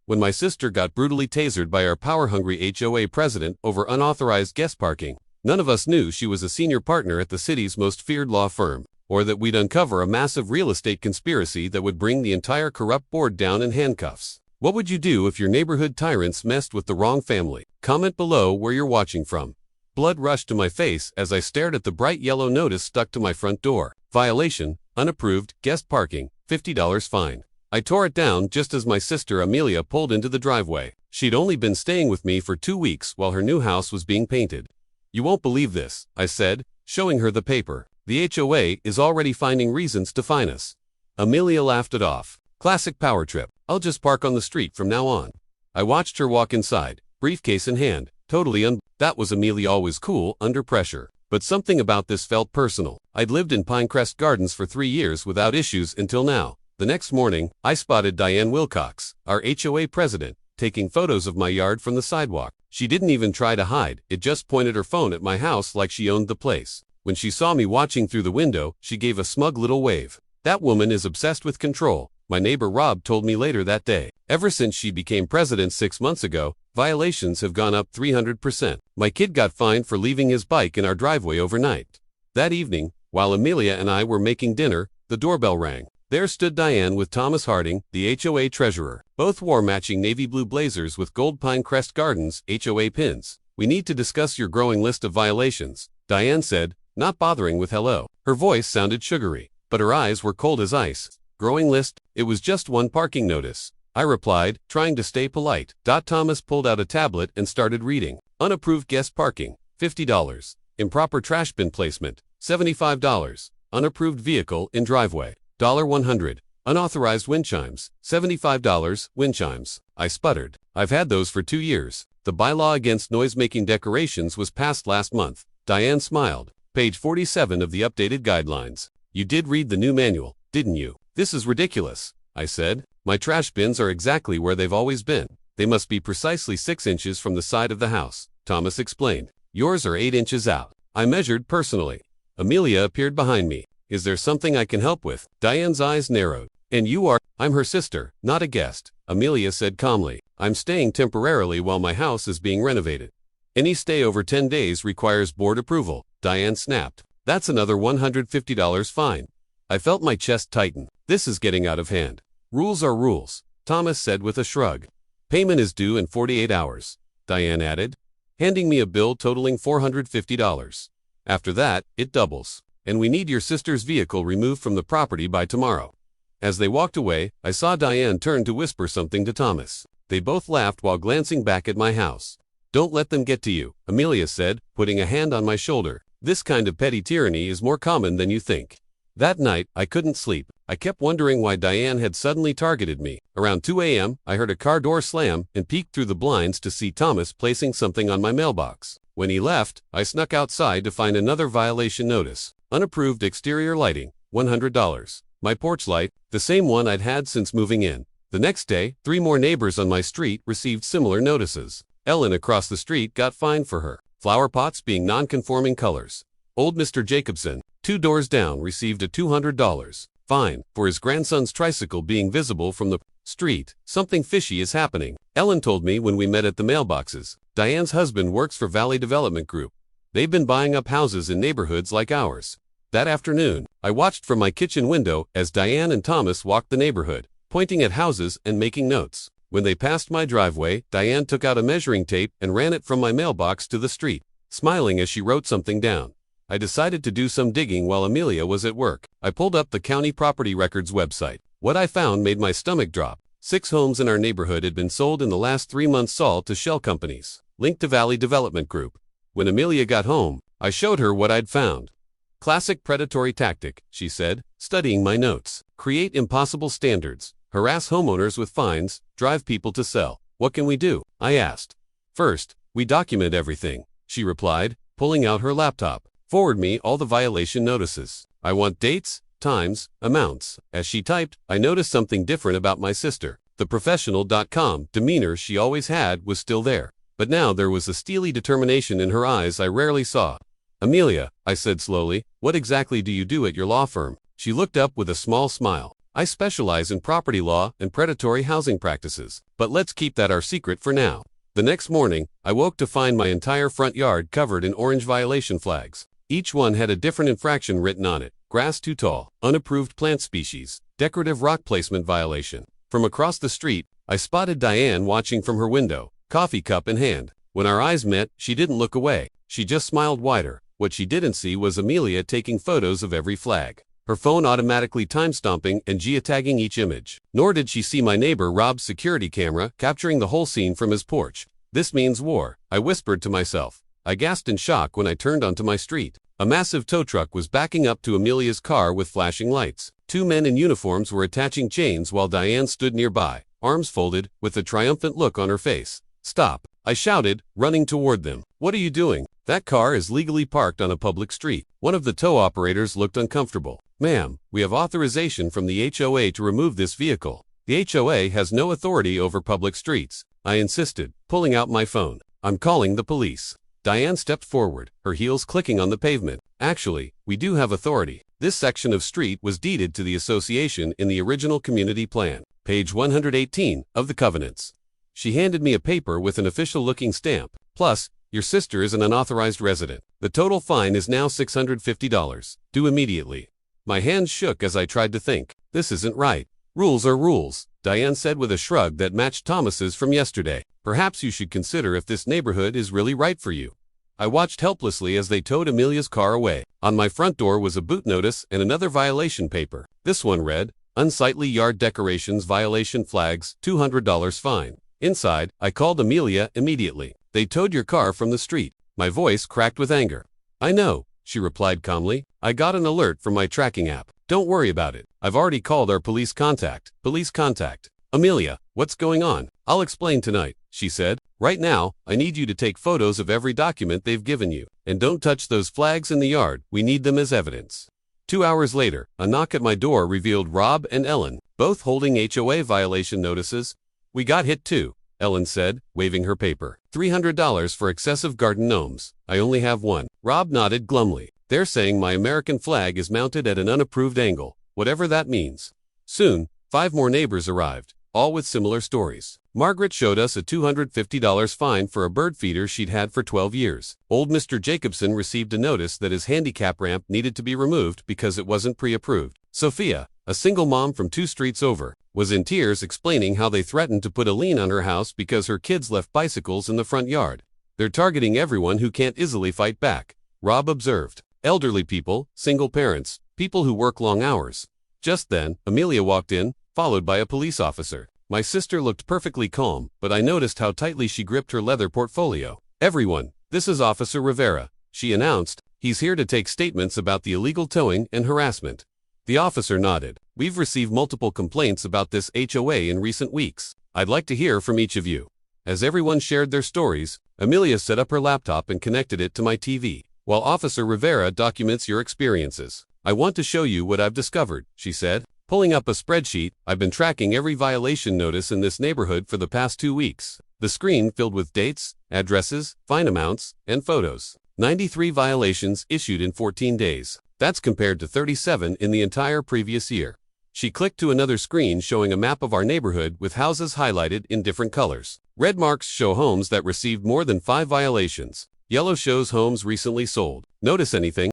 when my sister got brutally tasered by our power-hungry HOA president over unauthorized guest parking. None of us knew she was a senior partner at the city's most feared law firm, or that we'd uncover a massive real estate conspiracy that would bring the entire corrupt board down in handcuffs. What would you do if your neighborhood tyrants messed with the wrong family? Comment below where you're watching from. Blood rushed to my face as I stared at the bright yellow notice stuck to my front door. Violation, unapproved, guest parking, $50 fine. I tore it down just as my sister Amelia pulled into the driveway. She'd only been staying with me for 2 weeks while her new house was being painted. "You won't believe this," I said, showing her the paper. "The HOA is already finding reasons to fine us." Amelia laughed it off. Classic power trip. "I'll just park on the street from now on." I watched her walk inside, briefcase in hand, totally That was Amelia, always cool under pressure. But something about this felt personal. I'd lived in Pinecrest Gardens for 3 years without issues until now. The next morning, I spotted Diane Wilcox, our HOA president, taking photos of my yard from the sidewalk. She didn't even try to hide, it just pointed her phone at my house like she owned the place. When she saw me watching through the window, she gave a smug little wave. "That woman is obsessed with control," my neighbor Rob told me later that day. "Ever since she became president 6 months ago, violations have gone up 300%. My kid got fined for leaving his bike in our driveway overnight." That evening, while Amelia and I were making dinner, the doorbell rang. There stood Diane with Thomas Harding, the HOA treasurer. Both wore matching navy blue blazers with gold Pinecrest Gardens HOA pins. "We need to discuss your growing list of violations," Diane said, not bothering with hello. Her voice sounded sugary, but her eyes were cold as ice. "Growing list? It was just one parking notice," I replied, trying to stay polite. Thomas pulled out a tablet and started reading. "Unapproved guest parking, $50. Improper trash bin placement, $75. Unapproved vehicle in driveway, $100. Unauthorized wind chimes, $75. Wind chimes." I sputtered. "I've had those for 2 years. The bylaw against noise-making decorations was passed last month." Diane smiled. "Page 47 of the updated guidelines. You did read the new manual, didn't you?" "This is ridiculous," I said. "My trash bins are exactly where they've always been. They must be precisely 6 inches from the side of the house," Thomas explained. "Yours are 8 inches out." I measured personally. Amelia appeared behind me. "Is there something I can help with?" Diane's eyes narrowed. "And you are—" "I'm her sister, not a guest," Amelia said calmly. "I'm staying temporarily while my house is being renovated. Any stay over 10 days requires board approval," Diane snapped. "That's another $150 fine." I felt my chest tighten. This is getting out of hand. "Rules are rules," Thomas said with a shrug. "Payment is due in 48 hours, Diane added, handing me a bill totaling $450. "After that, it doubles. And we need your sister's vehicle removed from the property by tomorrow." As they walked away, I saw Diane turn to whisper something to Thomas. They both laughed while glancing back at my house. "Don't let them get to you," Amelia said, putting a hand on my shoulder. "This kind of petty tyranny is more common than you think." That night, I couldn't sleep. I kept wondering why Diane had suddenly targeted me. Around 2 a.m., I heard a car door slam and peeked through the blinds to see Thomas placing something on my mailbox. When he left, I snuck outside to find another violation notice. "Unapproved exterior lighting, $100. My porch light, the same one I'd had since moving in." The next day, 3 more neighbors on my street received similar notices. Ellen across the street got fined for her flower pots being non-conforming colors. Old Mr. Jacobson, 2 doors down, received a $200 fine for his grandson's tricycle being visible from the street. Something fishy is happening, Ellen told me when we met at the mailboxes. Diane's husband works for Valley Development Group. They've been buying up houses in neighborhoods like ours. That afternoon, I watched from my kitchen window as Diane and Thomas walked the neighborhood, pointing at houses and making notes. When they passed my driveway, Diane took out a measuring tape and ran it from my mailbox to the street, smiling as she wrote something down. I decided to do some digging while Amelia was at work. I pulled up the county property records website. What I found made my stomach drop. 6 homes in our neighborhood had been sold in the last 3 months, sold to shell companies linked to Valley Development Group. When Amelia got home, I showed her what I'd found. "Classic predatory tactic," she said, studying my notes. "Create impossible standards, harass homeowners with fines, drive people to sell." "What can we do?" I asked. "First, we document everything," she replied, pulling out her laptop. "Forward me all the violation notices. I want dates, times, amounts." As she typed, I noticed something different about my sister. The professional.com demeanor she always had was still there, but now there was a steely determination in her eyes I rarely saw. "Amelia," I said slowly, "what exactly do you do at your law firm?" She looked up with a small smile. I specialize in property law and predatory housing practices, but let's keep that our secret for now. The next morning, I woke to find my entire front yard covered in orange violation flags. Each one had a different infraction written on it: grass too tall, unapproved plant species, decorative rock placement violation. From across the street, I spotted Diane watching from her window, coffee cup in hand. When our eyes met, she didn't look away. She just smiled wider. What she didn't see was Amelia taking photos of every flag, her phone automatically time-stomping and geotagging each image. Nor did she see my neighbor Rob's security camera capturing the whole scene from his porch. This means war, I whispered to myself. I gasped in shock when I turned onto my street. A massive tow truck was backing up to Amelia's car with flashing lights. Two men in uniforms were attaching chains while Diane stood nearby, arms folded, with a triumphant look on her face. "Stop," I shouted, running toward them. "What are you doing? That car is legally parked on a public street." One of the tow operators looked uncomfortable. "Ma'am, we have authorization from the HOA to remove this vehicle." "The HOA has no authority over public streets," I insisted, pulling out my phone. "I'm calling the police." Diane stepped forward, her heels clicking on the pavement. "Actually, we do have authority. This section of street was deeded to the association in the original community plan, page 118 of the covenants." She handed me a paper with an official-looking stamp. "Plus, your sister is an unauthorized resident. The total fine is now $650. Due immediately." My hands shook as I tried to think. This isn't right. "Rules are rules," Diane said with a shrug that matched Thomas's from yesterday. "Perhaps you should consider if this neighborhood is really right for you." I watched helplessly as they towed Amelia's car away. On my front door was a boot notice and another violation paper. This one read, "Unsightly yard decorations violation flags, $200 fine." Inside, I called Amelia immediately. "They towed your car from the street." My voice cracked with anger. "I know," she replied calmly. "I got an alert from my tracking app. Don't worry about it. I've already called our police contact." "Police contact?" "Amelia, what's going on?" "I'll explain tonight," she said. "Right now, I need you to take photos of every document they've given you. And don't touch those flags in the yard. We need them as evidence." 2 hours later, a knock at my door revealed Rob and Ellen, both holding HOA violation notices. "We got hit too," Ellen said, waving her paper. $300 for excessive garden gnomes. I only have one. Rob nodded glumly. "They're saying my American flag is mounted at an unapproved angle, whatever that means." Soon, 5 more neighbors arrived, all with similar stories. Margaret showed us a $250 fine for a bird feeder she'd had for 12 years. Old Mr. Jacobson received a notice that his handicap ramp needed to be removed because it wasn't pre-approved. Sophia, a single mom from 2 streets over, was in tears explaining how they threatened to put a lien on her house because her kids left bicycles in the front yard. "They're targeting everyone who can't easily fight back," Rob observed. "Elderly people, single parents, people who work long hours." Just then, Amelia walked in, followed by a police officer. My sister looked perfectly calm, but I noticed how tightly she gripped her leather portfolio. "Everyone, this is Officer Rivera," she announced. "He's here to take statements about the illegal towing and harassment." The officer nodded. "We've received multiple complaints about this HOA in recent weeks. I'd like to hear from each of you." As everyone shared their stories, Amelia set up her laptop and connected it to my TV. "While Officer Rivera documents your experiences, I want to show you what I've discovered," she said. Pulling up a spreadsheet, "I've been tracking every violation notice in this neighborhood for the past 2 weeks. The screen filled with dates, addresses, fine amounts, and photos. 93 violations issued in 14 days. That's compared to 37 in the entire previous year." She clicked to another screen showing a map of our neighborhood with houses highlighted in different colors. Red marks show homes that received more than 5 violations. Yellow shows homes recently sold. Notice anything?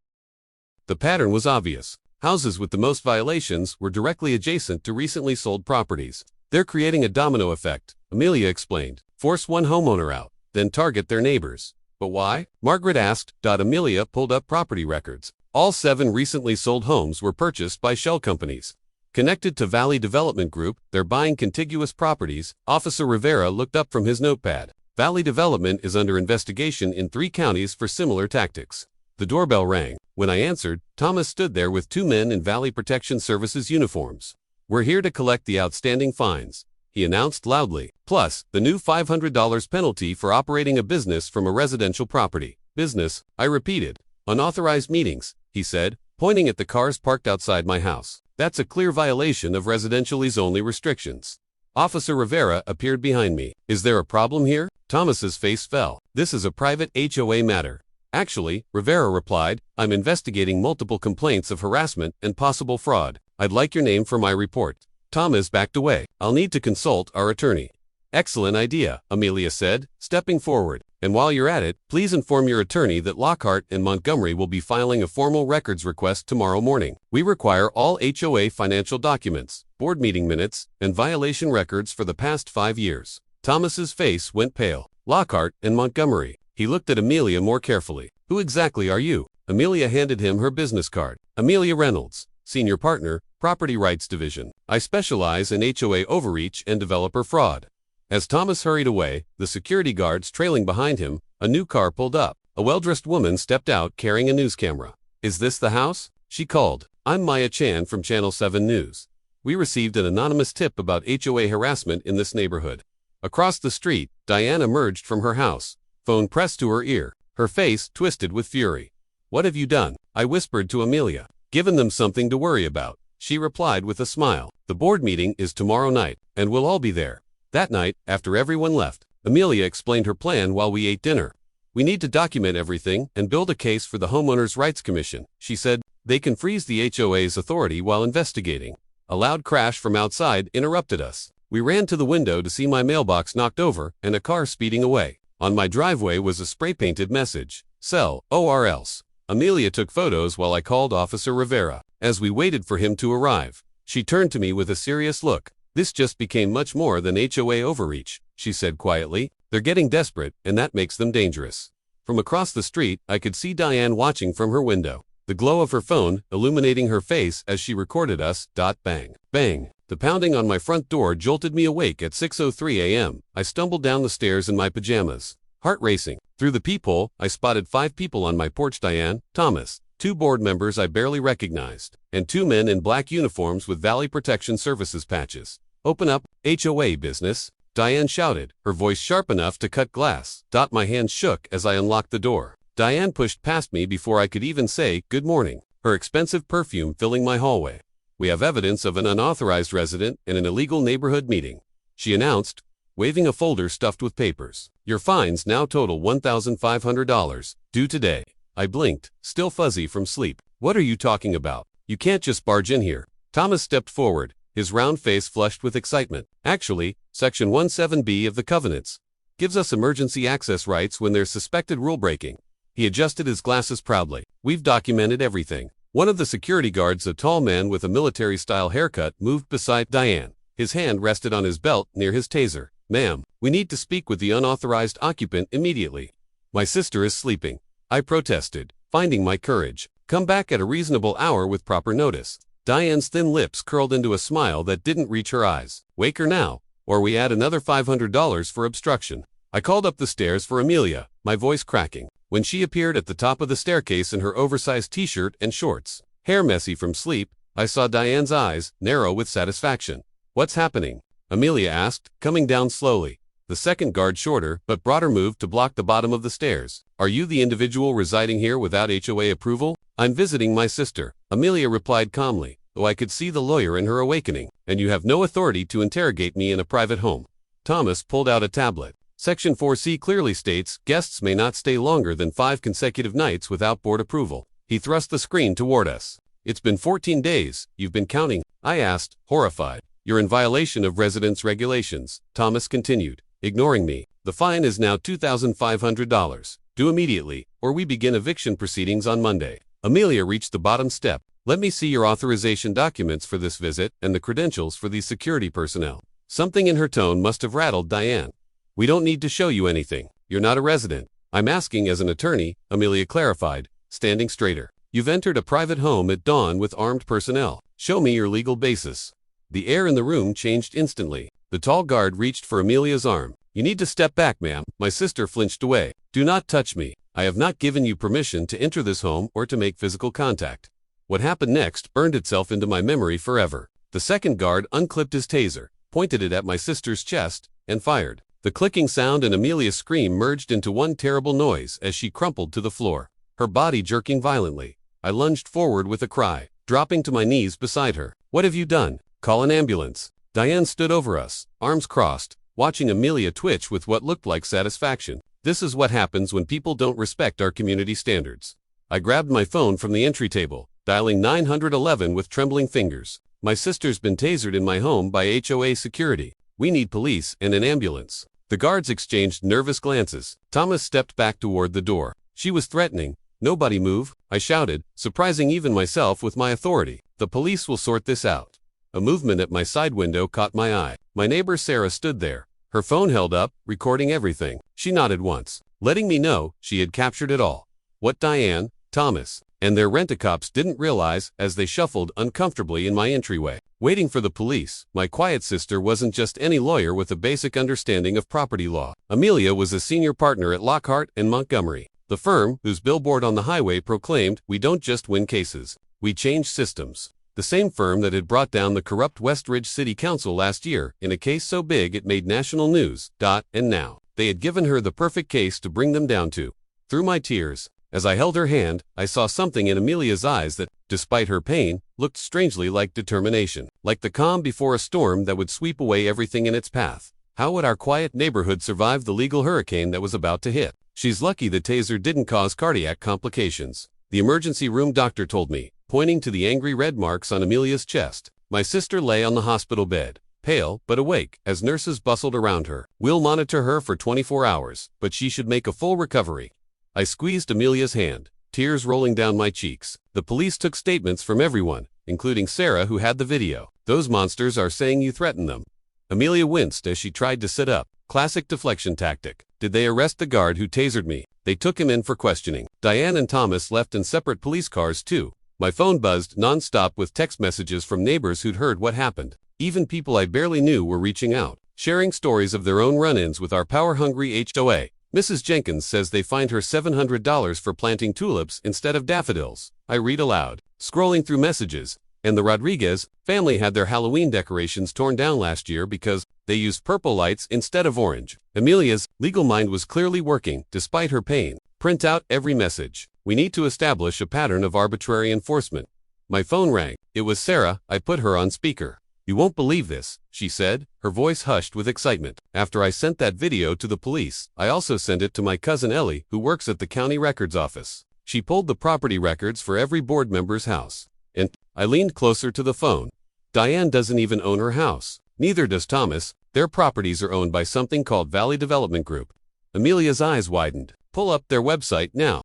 The pattern was obvious. Houses with the most violations were directly adjacent to recently sold properties. "They're creating a domino effect," Amelia explained. "Force one homeowner out, then target their neighbors." "But why?" Margaret asked. Amelia pulled up property records. All 7 recently sold homes were purchased by shell companies connected to Valley Development Group. They're buying contiguous properties. Officer Rivera looked up from his notepad. "Valley Development is under investigation in 3 counties for similar tactics." The doorbell rang. When I answered, Thomas stood there with 2 men in Valley Protection Services uniforms. "We're here to collect the outstanding fines," he announced loudly. "Plus, the new $500 penalty for operating a business from a residential property." "Business," I repeated. "Unauthorized meetings," he said, pointing at the cars parked outside my house. "That's a clear violation of residential-only restrictions." Officer Rivera appeared behind me. "Is there a problem here?" Thomas's face fell. "This is a private HOA matter." "Actually," Rivera replied, "I'm investigating multiple complaints of harassment and possible fraud." I'd like your name for my report. Thomas backed away. I'll need to consult our attorney. Excellent idea, Amelia said, stepping forward. And while you're at it, please inform your attorney that Lockhart and Montgomery will be filing a formal records request tomorrow morning. We require all HOA financial documents, board meeting minutes, and violation records for the past 5 years. Thomas's face went pale. Lockhart and Montgomery. He looked at Amelia more carefully. Who exactly are you? Amelia handed him her business card. Amelia Reynolds, Senior Partner, Property Rights Division. I specialize in HOA overreach and developer fraud. As Thomas hurried away, the security guards trailing behind him, a new car pulled up. A well-dressed woman stepped out carrying a news camera. Is this the house? She called. I'm Maya Chan from Channel 7 News. We received an anonymous tip about HOA harassment in this neighborhood. Across the street, Diane emerged from her house, phone pressed to her ear, her face twisted with fury. What have you done? I whispered to Amelia. Given them something to worry about. She replied with a smile. The board meeting is tomorrow night, and we'll all be there. That night, after everyone left, Amelia explained her plan while we ate dinner. We need to document everything and build a case for the Homeowners' Rights Commission, she said. They can freeze the HOA's authority while investigating. A loud crash from outside interrupted us. We ran to the window to see my mailbox knocked over and a car speeding away. On my driveway was a spray-painted message. Sell, or else. Amelia took photos while I called Officer Rivera. As we waited for him to arrive, she turned to me with a serious look. This just became much more than HOA overreach, she said quietly. They're getting desperate, and that makes them dangerous. From across the street, I could see Diane watching from her window, the glow of her phone illuminating her face as she recorded us. Bang. Bang. The pounding on my front door jolted me awake at 6:03 a.m. I stumbled down the stairs in my pajamas, heart racing. Through the peephole, I spotted 5 people on my porch: Diane, Thomas, 2 board members I barely recognized, and 2 men in black uniforms with Valley Protection Services patches. Open up, HOA business, Diane shouted, her voice sharp enough to cut glass. My hands shook as I unlocked the door. Diane pushed past me before I could even say good morning, her expensive perfume filling my hallway. We have evidence of an unauthorized resident in an illegal neighborhood meeting, she announced, waving a folder stuffed with papers. Your fines now total $1,500, due today. I blinked, still fuzzy from sleep. What are you talking about? You can't just barge in here. Thomas stepped forward, his round face flushed with excitement. Actually, Section 17B of the Covenants gives us emergency access rights when there's suspected rule breaking. He adjusted his glasses proudly. We've documented everything. One of the security guards, a tall man with a military-style haircut, moved beside Diane. His hand rested on his belt near his taser. Ma'am, we need to speak with the unauthorized occupant immediately. My sister is sleeping, I protested, finding my courage. Come back at a reasonable hour with proper notice. Diane's thin lips curled into a smile that didn't reach her eyes. Wake her now, or we add another $500 for obstruction. I called up the stairs for Amelia, my voice cracking. When she appeared at the top of the staircase in her oversized t-shirt and shorts, hair messy from sleep, I saw Diane's eyes narrow with satisfaction. What's happening? Amelia asked, coming down slowly. The second guard, shorter but broader, moved to block the bottom of the stairs. Are you the individual residing here without HOA approval? I'm visiting my sister, Amelia replied calmly, though I could see the lawyer in her awakening. And you have no authority to interrogate me in a private home. Thomas pulled out a tablet. Section 4C clearly states guests may not stay longer than 5 consecutive nights without board approval. He thrust the screen toward us. It's been 14 days, you've been counting? I asked, horrified. You're in violation of residence regulations, Thomas continued, ignoring me. The fine is now $2,500. Due immediately, or we begin eviction proceedings on Monday. Amelia reached the bottom step. Let me see your authorization documents for this visit and the credentials for these security personnel. Something in her tone must have rattled Diane. We don't need to show you anything. You're not a resident. I'm asking as an attorney, Amelia clarified, standing straighter. You've entered a private home at dawn with armed personnel. Show me your legal basis. The air in the room changed instantly. The tall guard reached for Amelia's arm. You need to step back, ma'am. My sister flinched away. Do not touch me. I have not given you permission to enter this home or to make physical contact. What happened next burned itself into my memory forever. The second guard unclipped his taser, pointed it at my sister's chest, and fired. The clicking sound and Amelia's scream merged into one terrible noise as she crumpled to the floor, her body jerking violently. I lunged forward with a cry, dropping to my knees beside her. What have you done? Call an ambulance. Diane stood over us, arms crossed, watching Amelia twitch with what looked like satisfaction. This is what happens when people don't respect our community standards. I grabbed my phone from the entry table, dialing 911 with trembling fingers. My sister's been tasered in my home by HOA security. We need police and an ambulance." The guards exchanged nervous glances. Thomas stepped back toward the door. She was threatening. "Nobody move," I shouted, surprising even myself with my authority. "The police will sort this out." A movement at my side window caught my eye. My neighbor Sarah stood there, her phone held up, recording everything. She nodded once, letting me know she had captured it all. What Diane, Thomas, and their rent-a-cops didn't realize as they shuffled uncomfortably in my entryway, waiting for the police, my quiet sister wasn't just any lawyer with a basic understanding of property law. Amelia was a senior partner at Lockhart and Montgomery, the firm whose billboard on the highway proclaimed, "We don't just win cases, we change systems." The same firm that had brought down the corrupt West Ridge City Council last year in a case so big it made national news. And now, they had given her the perfect case to bring them down to. Through my tears, as I held her hand, I saw something in Amelia's eyes that, despite her pain, looked strangely like determination, like the calm before a storm that would sweep away everything in its path. How would our quiet neighborhood survive the legal hurricane that was about to hit? "She's lucky the taser didn't cause cardiac complications," the emergency room doctor told me, pointing to the angry red marks on Amelia's chest. My sister lay on the hospital bed, pale but awake, as nurses bustled around her. "We'll monitor her for 24 hours, but she should make a full recovery." I squeezed Amelia's hand, tears rolling down my cheeks. The police took statements from everyone, including Sarah who had the video. "Those monsters are saying you threatened them." Amelia winced as she tried to sit up. Classic deflection tactic. "Did they arrest the guard who tasered me?" "They took him in for questioning." Diane and Thomas left in separate police cars too. My phone buzzed non-stop with text messages from neighbors who'd heard what happened. Even people I barely knew were reaching out, sharing stories of their own run-ins with our power-hungry HOA. Mrs. Jenkins says they fined her $700 for planting tulips instead of daffodils. I read aloud, scrolling through messages, and the Rodriguez family had their Halloween decorations torn down last year because they used purple lights instead of orange. Amelia's legal mind was clearly working, despite her pain. "Print out every message. We need to establish a pattern of arbitrary enforcement." My phone rang. It was Sarah. I put her on speaker. "You won't believe this," she said, her voice hushed with excitement. "After I sent that video to the police, I also sent it to my cousin Ellie, who works at the county records office. She pulled the property records for every board member's house." And I leaned closer to the phone. "Diane doesn't even own her house. Neither does Thomas. Their properties are owned by something called Valley Development Group." Amelia's eyes widened. "Pull up their website now."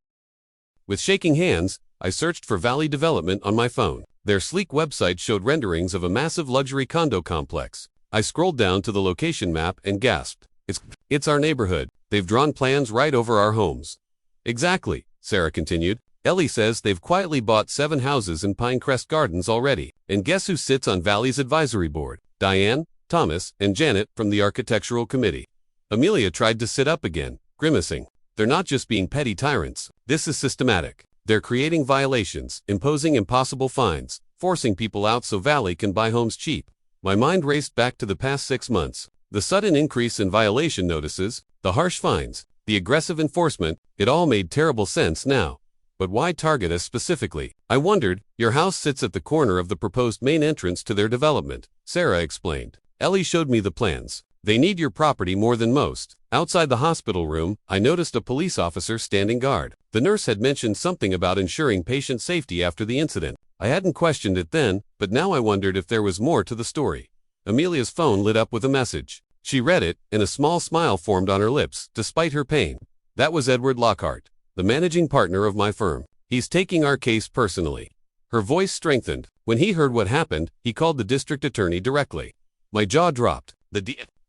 With shaking hands, I searched for Valley Development on my phone. Their sleek website showed renderings of a massive luxury condo complex. I scrolled down to the location map and gasped. It's our neighborhood. They've drawn plans right over our homes." "Exactly," Sarah continued. "Ellie says they've quietly bought 7 houses in Pinecrest Gardens already. And guess who sits on Valley's advisory board? Diane, Thomas, and Janet from the architectural committee." Amelia tried to sit up again, grimacing. "They're not just being petty tyrants. This is systematic. They're creating violations, imposing impossible fines, forcing people out so Valley can buy homes cheap." My mind raced back to the past 6 months. The sudden increase in violation notices, the harsh fines, the aggressive enforcement, it all made terrible sense now. But why target us specifically? I wondered. "Your house sits at the corner of the proposed main entrance to their development," Sarah explained. "Ellie showed me the plans. They need your property more than most." Outside the hospital room, I noticed a police officer standing guard. The nurse had mentioned something about ensuring patient safety after the incident. I hadn't questioned it then, but now I wondered if there was more to the story. Amelia's phone lit up with a message. She read it, and a small smile formed on her lips, despite her pain. That was Edward Lockhart, the managing partner of my firm. "He's taking our case personally." Her voice strengthened. When he heard what happened, he called the district attorney directly. My jaw dropped.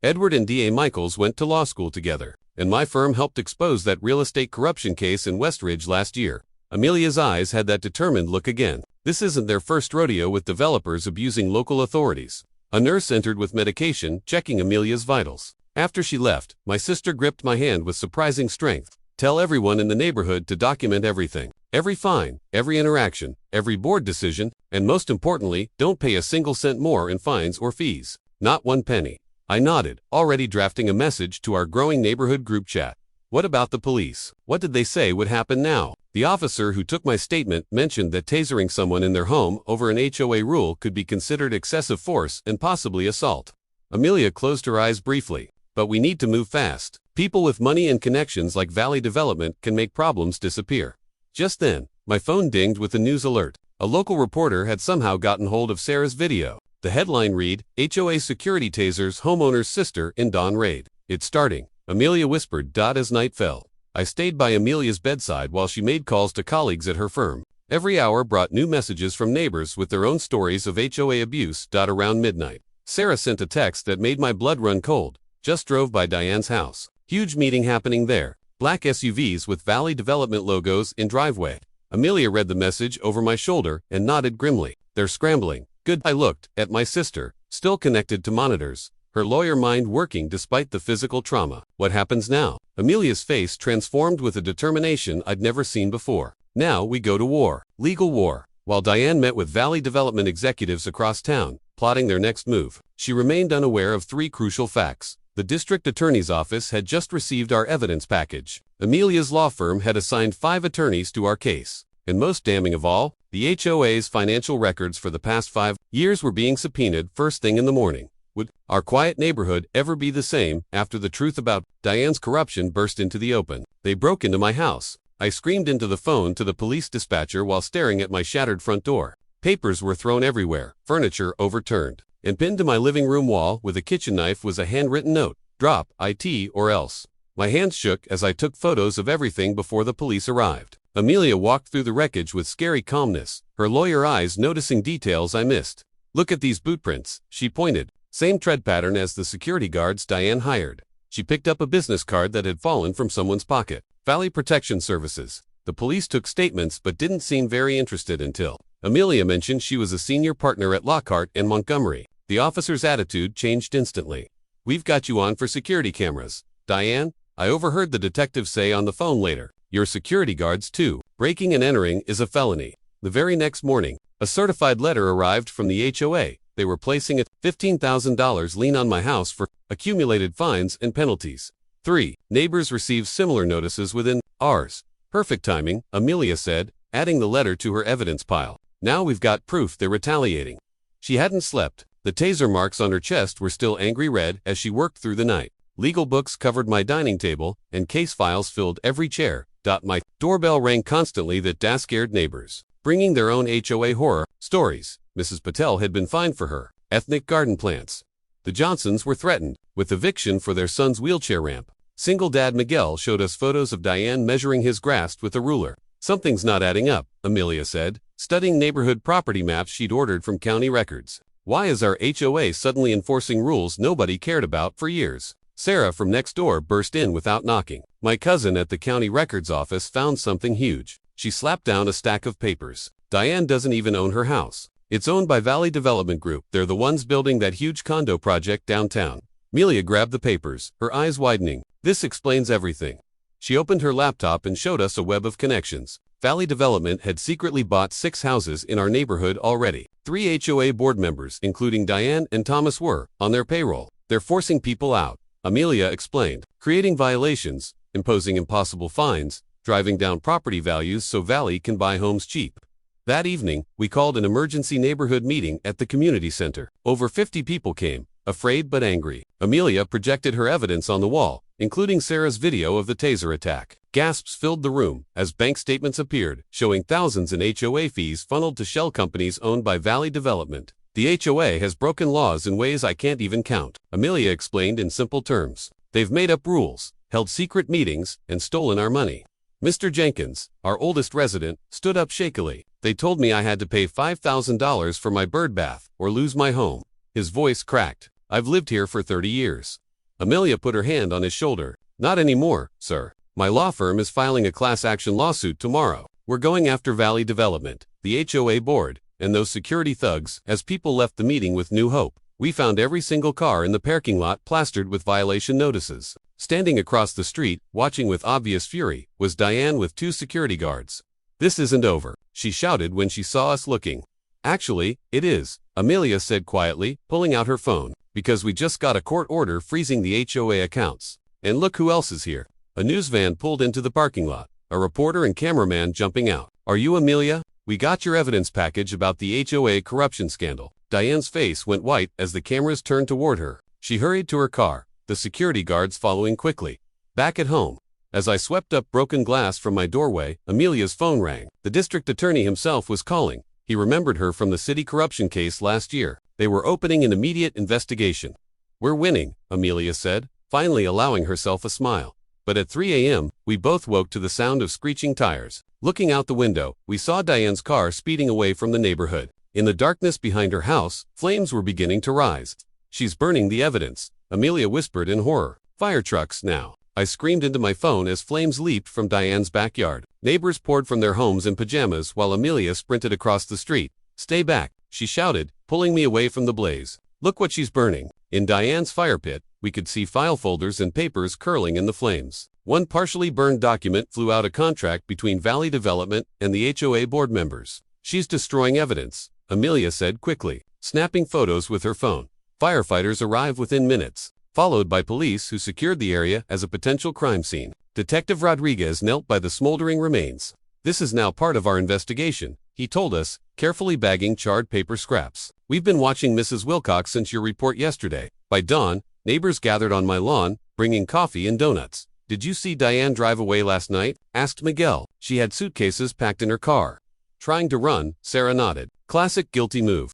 Edward and D.A. Michaels went to law school together, and my firm helped expose that real estate corruption case in Westridge last year. Amelia's eyes had that determined look again. This isn't their first rodeo with developers abusing local authorities. A nurse entered with medication, checking Amelia's vitals. After she left, my sister gripped my hand with surprising strength. "Tell everyone in the neighborhood to document everything. Every fine, every interaction, every board decision, and most importantly, don't pay a single cent more in fines or fees. Not one penny." I nodded, already drafting a message to our growing neighborhood group chat. "What about the police? What did they say would happen now?" The officer who took my statement mentioned that tasering someone in their home over an HOA rule could be considered excessive force and possibly assault. Amelia closed her eyes briefly. "But we need to move fast. People with money and connections like Valley Development can make problems disappear." Just then, my phone dinged with a news alert. A local reporter had somehow gotten hold of Sarah's video. The headline read, HOA security tasers homeowner's sister in dawn raid. It's starting, Amelia whispered. As night fell, I stayed by Amelia's bedside while she made calls to colleagues at her firm. Every hour brought new messages from neighbors with their own stories of HOA abuse. Around midnight, Sarah sent a text that made my blood run cold. Just drove by Diane's house. Huge meeting happening there. Black SUVs with Valley Development logos in driveway. Amelia read the message over my shoulder and nodded grimly. They're scrambling. Good. I looked at my sister, still connected to monitors, her lawyer mind working despite the physical trauma. What happens now? Amelia's face transformed with a determination I'd never seen before. Now we go to war. Legal war. While Diane met with Valley Development executives across town, plotting their next move, she remained unaware of three crucial facts. The district attorney's office had just received our evidence package. Amelia's law firm had assigned 5 attorneys to our case. And most damning of all, the HOA's financial records for the past 5 years were being subpoenaed first thing in the morning. Would our quiet neighborhood ever be the same after the truth about Diane's corruption burst into the open? They broke into my house. I screamed into the phone to the police dispatcher while staring at my shattered front door. Papers were thrown everywhere, furniture overturned, and pinned to my living room wall with a kitchen knife was a handwritten note, drop IT or else. My hands shook as I took photos of everything before the police arrived. Amelia walked through the wreckage with scary calmness, her lawyer eyes noticing details I missed. Look at these boot prints, she pointed. Same tread pattern as the security guards Diane hired. She picked up a business card that had fallen from someone's pocket. Valley Protection Services. The police took statements but didn't seem very interested until Amelia mentioned she was a senior partner at Lockhart and Montgomery. The officer's attitude changed instantly. We've got you on for security cameras. Diane, I overheard the detective say on the phone later. Your security guards too. Breaking and entering is a felony. The very next morning, a certified letter arrived from the HOA. They were placing a $15,000 lien on my house for accumulated fines and penalties. 3 neighbors received similar notices within hours. Perfect timing, Amelia said, adding the letter to her evidence pile. Now we've got proof they're retaliating. She hadn't slept. The taser marks on her chest were still angry red as she worked through the night. Legal books covered my dining table, and case files filled every chair. My doorbell rang constantly that scared neighbors, bringing their own HOA horror stories. Mrs. Patel had been fined for her ethnic garden plants. The Johnsons were threatened with eviction for their son's wheelchair ramp. Single dad Miguel showed us photos of Diane measuring his grass with a ruler. Something's not adding up, Amelia said, studying neighborhood property maps she'd ordered from county records. Why is our HOA suddenly enforcing rules nobody cared about for years? Sarah from next door burst in without knocking. My cousin at the county records office found something huge. She slapped down a stack of papers. Diane doesn't even own her house. It's owned by Valley Development Group. They're the ones building that huge condo project downtown. Amelia grabbed the papers, her eyes widening. This explains everything. She opened her laptop and showed us a web of connections. Valley Development had secretly bought 6 houses in our neighborhood already. 3 HOA board members, including Diane and Thomas, were on their payroll. They're forcing people out, Amelia explained, creating violations, imposing impossible fines, driving down property values so Valley can buy homes cheap. That evening, we called an emergency neighborhood meeting at the community center. Over 50 people came, afraid but angry. Amelia projected her evidence on the wall, including Sarah's video of the taser attack. Gasps filled the room as bank statements appeared, showing thousands in HOA fees funneled to shell companies owned by Valley Development. The HOA has broken laws in ways I can't even count, Amelia explained in simple terms. They've made up rules, held secret meetings, and stolen our money. Mr. Jenkins, our oldest resident, stood up shakily. They told me I had to pay $5,000 for my bird bath or lose my home. His voice cracked. I've lived here for 30 years. Amelia put her hand on his shoulder. Not anymore, sir. My law firm is filing a class action lawsuit tomorrow. We're going after Valley Development, the HOA board, and those security thugs. As people left the meeting with new hope, we found every single car in the parking lot plastered with violation notices. Standing across the street, watching with obvious fury, was Diane with 2 security guards. This isn't over, she shouted when she saw us looking. Actually, it is, Amelia said quietly, pulling out her phone, because we just got a court order freezing the HOA accounts. And look who else is here. A news van pulled into the parking lot, a reporter and cameraman jumping out. Are you Amelia? We got your evidence package about the HOA corruption scandal. Diane's face went white as the cameras turned toward her. She hurried to her car, the security guards following quickly. Back at home, as I swept up broken glass from my doorway, Amelia's phone rang. The district attorney himself was calling. He remembered her from the city corruption case last year. They were opening an immediate investigation. "We're winning," Amelia said, finally allowing herself a smile. But at 3 a.m., we both woke to the sound of screeching tires. Looking out the window, we saw Diane's car speeding away from the neighborhood. In the darkness behind her house, flames were beginning to rise. "She's burning the evidence," Amelia whispered in horror. "Fire trucks now." I screamed into my phone as flames leaped from Diane's backyard. Neighbors poured from their homes in pajamas while Amelia sprinted across the street. "Stay back," she shouted, pulling me away from the blaze. "Look what she's burning." In Diane's fire pit, we could see file folders and papers curling in the flames. One partially burned document flew out, a contract between Valley Development and the HOA board members. "She's destroying evidence," Amelia said quickly, snapping photos with her phone. Firefighters arrived within minutes, followed by police who secured the area as a potential crime scene. Detective Rodriguez knelt by the smoldering remains. "This is now part of our investigation," he told us, carefully bagging charred paper scraps. "We've been watching Mrs. Wilcox since your report yesterday. By dawn, neighbors gathered on my lawn, bringing coffee and donuts." "Did you see Diane drive away last night?" asked Miguel. "She had suitcases packed in her car." "Trying to run," Sarah nodded. "Classic guilty move."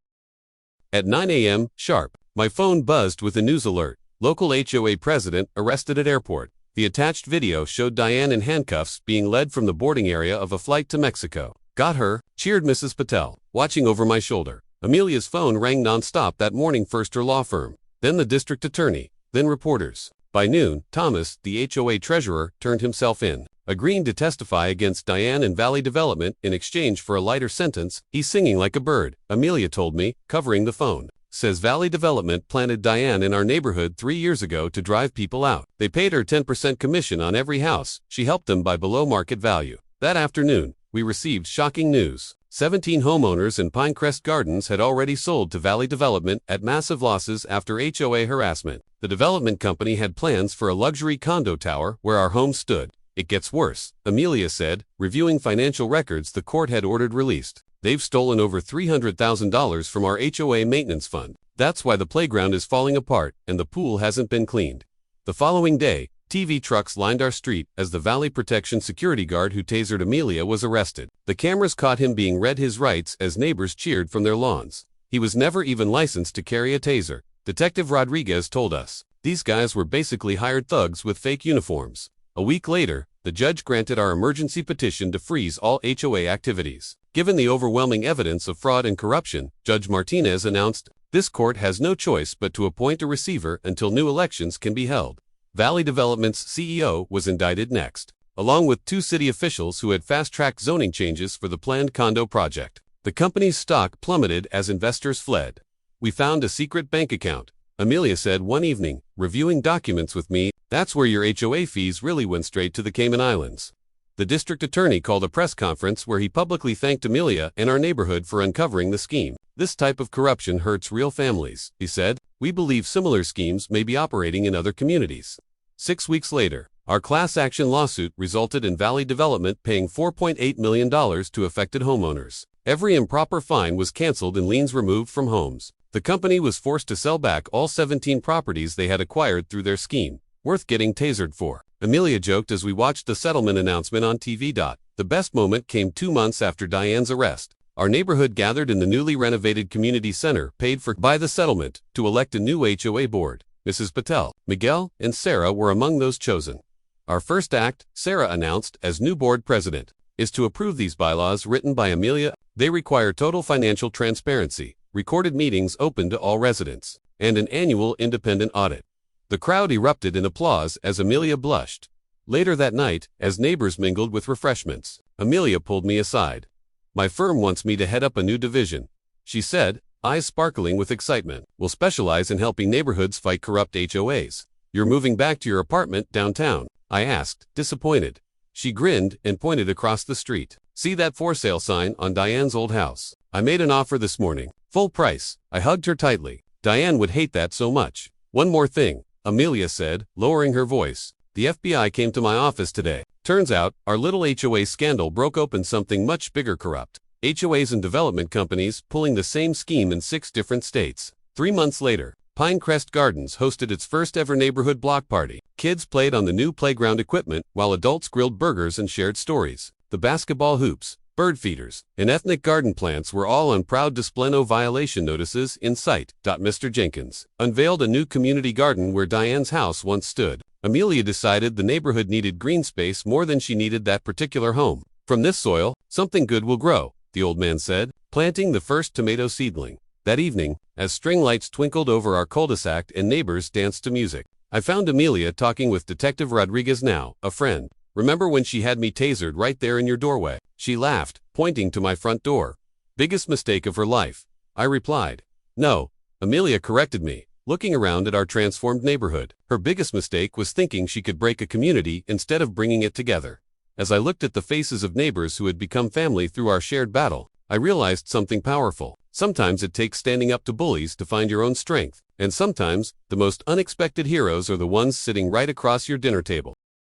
At 9 a.m. sharp, my phone buzzed with a news alert. Local HOA president arrested at airport. The attached video showed Diane in handcuffs being led from the boarding area of a flight to Mexico. "Got her," cheered Mrs. Patel, watching over my shoulder. Amelia's phone rang nonstop that morning, first her law firm, then the district attorney, then reporters. By noon, Thomas, the HOA treasurer, turned himself in, agreeing to testify against Diane and Valley Development in exchange for a lighter sentence. "He's singing like a bird," Amelia told me, covering the phone. "Says Valley Development planted Diane in our neighborhood 3 years ago to drive people out. They paid her 10% commission on every house she helped them buy below market value." That afternoon, we received shocking news. 17 homeowners in Pinecrest Gardens had already sold to Valley Development at massive losses after HOA harassment. The development company had plans for a luxury condo tower where our home stood. "It gets worse," Amelia said, reviewing financial records the court had ordered released. "They've stolen over $300,000 from our HOA maintenance fund. That's why the playground is falling apart and the pool hasn't been cleaned." The following day, TV trucks lined our street as the Valley Protection security guard who tasered Amelia was arrested. The cameras caught him being read his rights as neighbors cheered from their lawns. He was never even licensed to carry a taser, Detective Rodriguez told us. "These guys were basically hired thugs with fake uniforms." A week later, the judge granted our emergency petition to freeze all HOA activities. Given the overwhelming evidence of fraud and corruption, Judge Martinez announced, "This court has no choice but to appoint a receiver until new elections can be held." Valley Development's CEO was indicted next, along with 2 city officials who had fast-tracked zoning changes for the planned condo project. The company's stock plummeted as investors fled. "We found a secret bank account," Amelia said one evening, reviewing documents with me. "That's where your HOA fees really went straight to the Cayman Islands." The district attorney called a press conference where he publicly thanked Amelia and our neighborhood for uncovering the scheme. "This type of corruption hurts real families," he said. "We believe similar schemes may be operating in other communities." 6 weeks later, our class action lawsuit resulted in Valley Development paying $4.8 million to affected homeowners. Every improper fine was canceled and liens removed from homes. The company was forced to sell back all 17 properties they had acquired through their scheme, worth getting tasered for. Amelia joked as we watched the settlement announcement on TV. The best moment came 2 months after Diane's arrest. Our neighborhood gathered in the newly renovated community center paid for by the settlement to elect a new HOA board. Mrs. Patel, Miguel, and Sarah were among those chosen. "Our first act," Sarah announced as new board president, "is to approve these bylaws written by Amelia. They require total financial transparency, recorded meetings open to all residents, and an annual independent audit." The crowd erupted in applause as Amelia blushed. Later that night, as neighbors mingled with refreshments, Amelia pulled me aside. "My firm wants me to head up a new division," she said, eyes sparkling with excitement. "We'll specialize in helping neighborhoods fight corrupt HOAs." "You're moving back to your apartment downtown?" I asked, disappointed. She grinned and pointed across the street. "See that for sale sign on Diane's old house? I made an offer this morning. Full price." I hugged her tightly. "Diane would hate that so much." "One more thing," Amelia said, lowering her voice. "The FBI came to my office today. Turns out, our little HOA scandal broke open something much bigger: corrupt HOAs and development companies pulling the same scheme in 6 different states." 3 months later, Pinecrest Gardens hosted its first ever neighborhood block party. Kids played on the new playground equipment while adults grilled burgers and shared stories. The basketball hoops, bird feeders, and ethnic garden plants were all on proud displeno violation notices in sight. Mr. Jenkins unveiled a new community garden where Diane's house once stood. Amelia decided the neighborhood needed green space more than she needed that particular home. From this soil, something good will grow, the old man said, planting the first tomato seedling. That evening, as string lights twinkled over our cul-de-sac and neighbors danced to music, I found Amelia talking with Detective Rodriguez, now a friend. Remember when she had me tasered right there in your doorway? She laughed, pointing to my front door. Biggest mistake of her life, I replied. No, Amelia corrected me, looking around at our transformed neighborhood. Her biggest mistake was thinking she could break a community instead of bringing it together. As I looked at the faces of neighbors who had become family through our shared battle, I realized something powerful. Sometimes it takes standing up to bullies to find your own strength, and sometimes the most unexpected heroes are the ones sitting right across your dinner table.